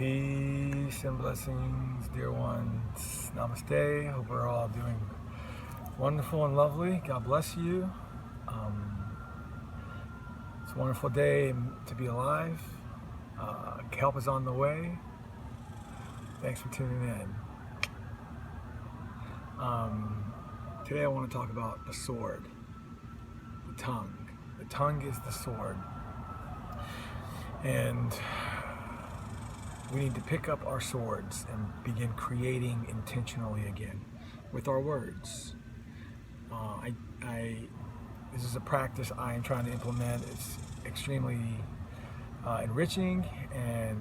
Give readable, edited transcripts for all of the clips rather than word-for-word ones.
Peace and blessings, dear ones. Namaste. Hope we're all doing wonderful and lovely. God bless you. It's a wonderful day to be alive. Help is on the way. Thanks for tuning in. Today I want to talk about the sword, the tongue. The tongue is the sword. And we need to pick up our swords and begin creating intentionally again with our words. This is a practice I am trying to implement. It's extremely enriching and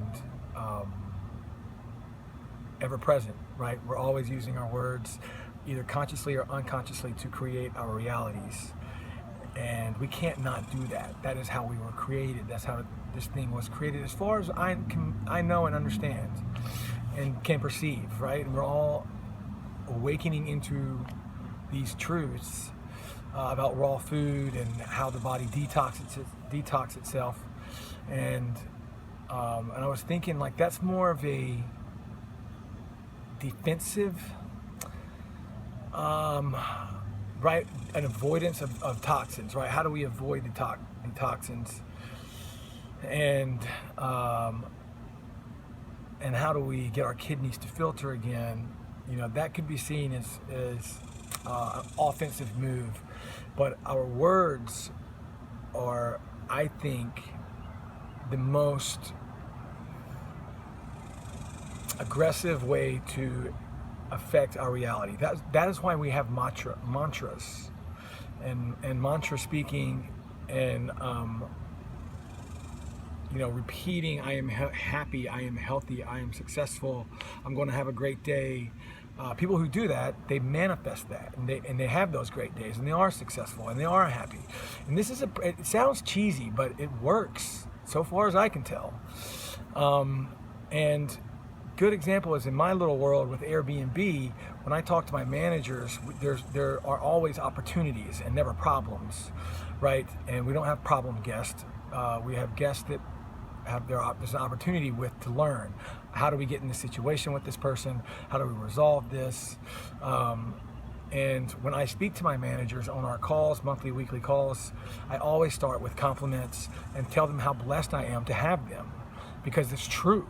ever present, right? We're always using our words, either consciously or unconsciously, to create our realities. And we can't not do that. That is how we were created. That's how this thing was created, as far as I know and understand and can perceive, right? And we're all awakening into these truths about raw food and how the body detox itself. And I was thinking, like, that's more of a defensive, right, an avoidance of toxins, right? How do we avoid the toxins? And how do we get our kidneys to filter again? You know, that could be seen as an offensive move, but our words are, I think, the most aggressive way to affect our reality. That is why we have mantras and mantra speaking and repeating, I am happy, I am healthy, I am successful, I'm going to have a great day. People who do that, they manifest that, and they have those great days, and they are successful, and they are happy. And this is it sounds cheesy, but it works so far as I can tell. And good example is in my little world with Airbnb. When I talk to my managers, there are always opportunities and never problems, right? And we don't have problem guests. We have guests that there's an opportunity to learn. How do we get in this situation with this person? How do we resolve this? And when I speak to my managers on our calls, monthly, weekly calls, I always start with compliments and tell them how blessed I am to have them, because it's true.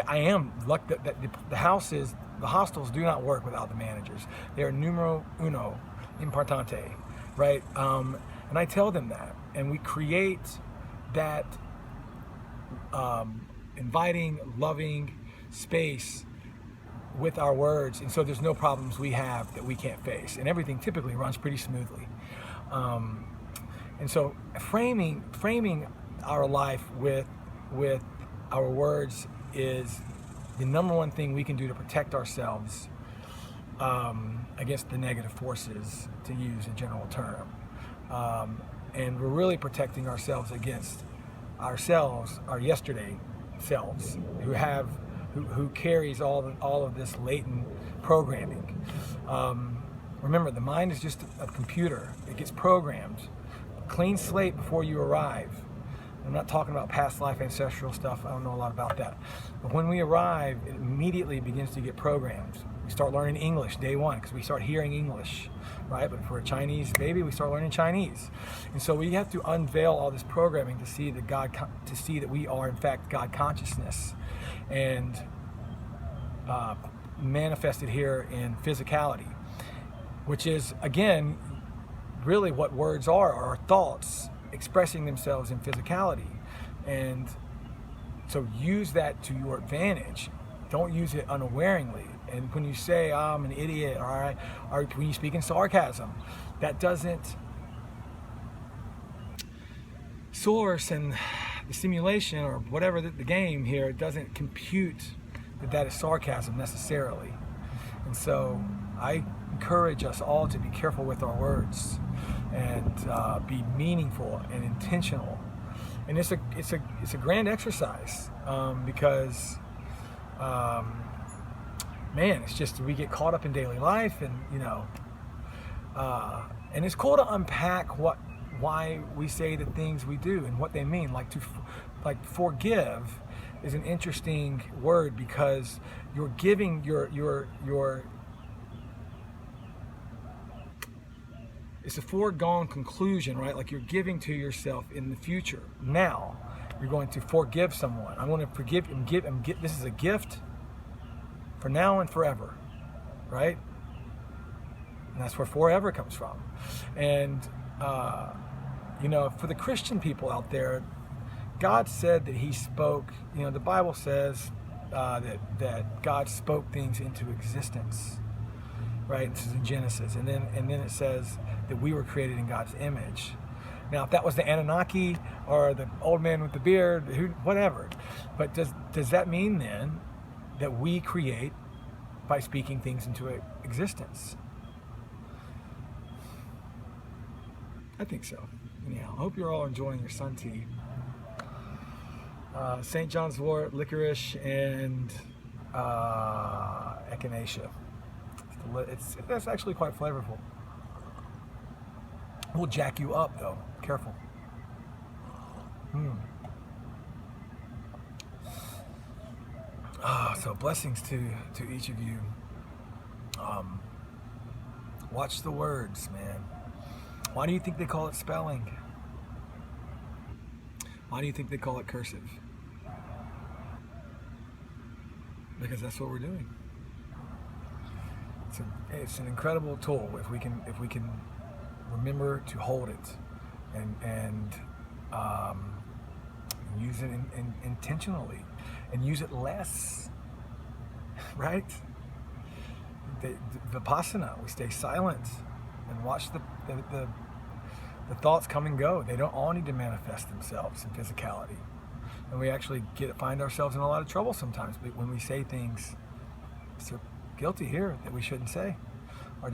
I am lucky that the hostels do not work without the managers. They are numero uno, importante, right? And I tell them that, and we create that inviting, loving space with our words, and so there's no problems we have that we can't face, and everything typically runs pretty smoothly. And so framing our life with our words is the number one thing we can do to protect ourselves against the negative forces, to use a general term. And we're really protecting ourselves against ourselves, our yesterday selves, who carries all of this latent programming. Remember, the mind is just a computer. It gets programmed. Clean slate before you arrive. I'm not talking about past life, ancestral stuff. I don't know a lot about that. But when we arrive, it immediately begins to get programmed. We start learning English day one because we start hearing English, right? But for a Chinese baby, we start learning Chinese. And so we have to unveil all this programming to see that we are, in fact, God consciousness, and manifested here in physicality, which is, again, really what words are our thoughts expressing themselves in physicality. And so use that to your advantage. Don't use it unawareingly. And when you say, I'm an idiot, or when you speak in sarcasm, that doesn't source, and the simulation or whatever the game here doesn't compute that is sarcasm necessarily. And so I encourage us all to be careful with our words and be meaningful and intentional. And it's a grand exercise because man, it's just, we get caught up in daily life, and and it's cool to unpack why we say the things we do and what they mean. Like forgive is an interesting word because you're giving your it's a foregone conclusion, right? Like you're giving to yourself in the future. Now, you're going to forgive someone. I want to forgive and give and get. This is a gift for now and forever, right? And that's where forever comes from. And for the Christian people out there, God said that He spoke. The Bible says that God spoke things into existence, right? This is in Genesis, and then it says that we were created in God's image. Now, if that was the Anunnaki or the old man with the beard, whatever, but does that mean then that we create by speaking things into existence? I think so. Anyhow, I hope you're all enjoying your sun tea. St. John's wort, licorice, and echinacea. That's actually quite flavorful. Will jack you up though. Careful. So blessings to each of you. Watch the words, man. Why do you think they call it spelling? Why do you think they call it cursive? Because that's what we're doing. It's an incredible tool if we can remember to hold it and use it intentionally and use it less, right? The Vipassana, we stay silent and watch the thoughts come and go. They don't all need to manifest themselves in physicality. And we actually find ourselves in a lot of trouble sometimes when we say things so guilty here that we shouldn't say, or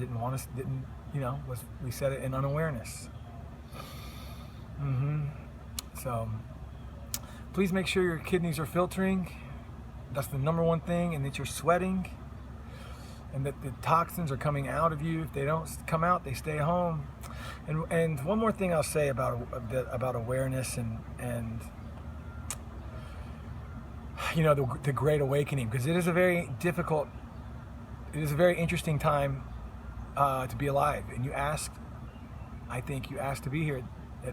we said it in unawareness. So please make sure your kidneys are filtering. That's the number one thing, and that you're sweating, and that the toxins are coming out of you. If they don't come out, they stay home. And one more thing I'll say about awareness and the Great Awakening, because it is a very interesting time to be alive. And I think you asked to be here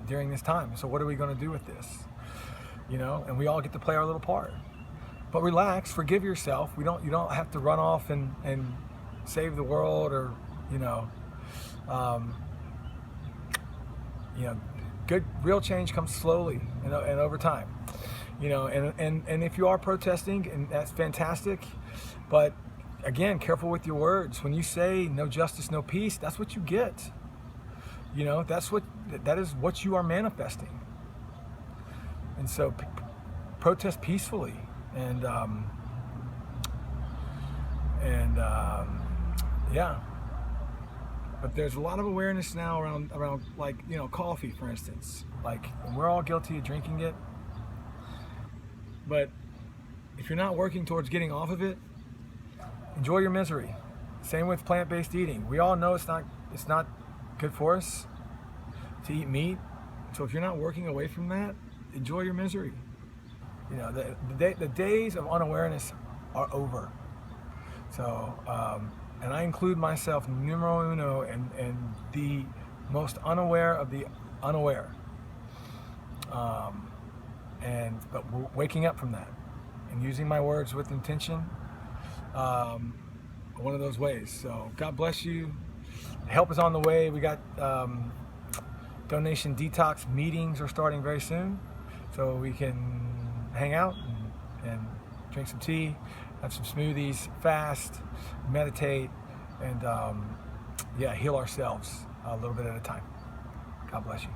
during this time. So what are we going to do with this? And we all get to play our little part. But relax, forgive yourself. You don't have to run off and save the world, or good real change comes slowly and over time. And if you are protesting, and that's fantastic, but again, careful with your words. When you say no justice, no peace, that's what you get. That is what you are manifesting. And so protest peacefully, and yeah. But there's a lot of awareness now around like, coffee, for instance. Like, and we're all guilty of drinking it. But if you're not working towards getting off of it, enjoy your misery. Same with plant-based eating. We all know it's not good for us to eat meat. So if you're not working away from that, enjoy your misery. The days of unawareness are over. So, and I include myself numero uno and the most unaware of the unaware. But we're waking up from that and using my words with intention. One of those ways. So God bless you. Help is on the way. We got donation detox meetings are starting very soon, so we can hang out and drink some tea, have some smoothies, fast, meditate, and heal ourselves a little bit at a time. God bless you.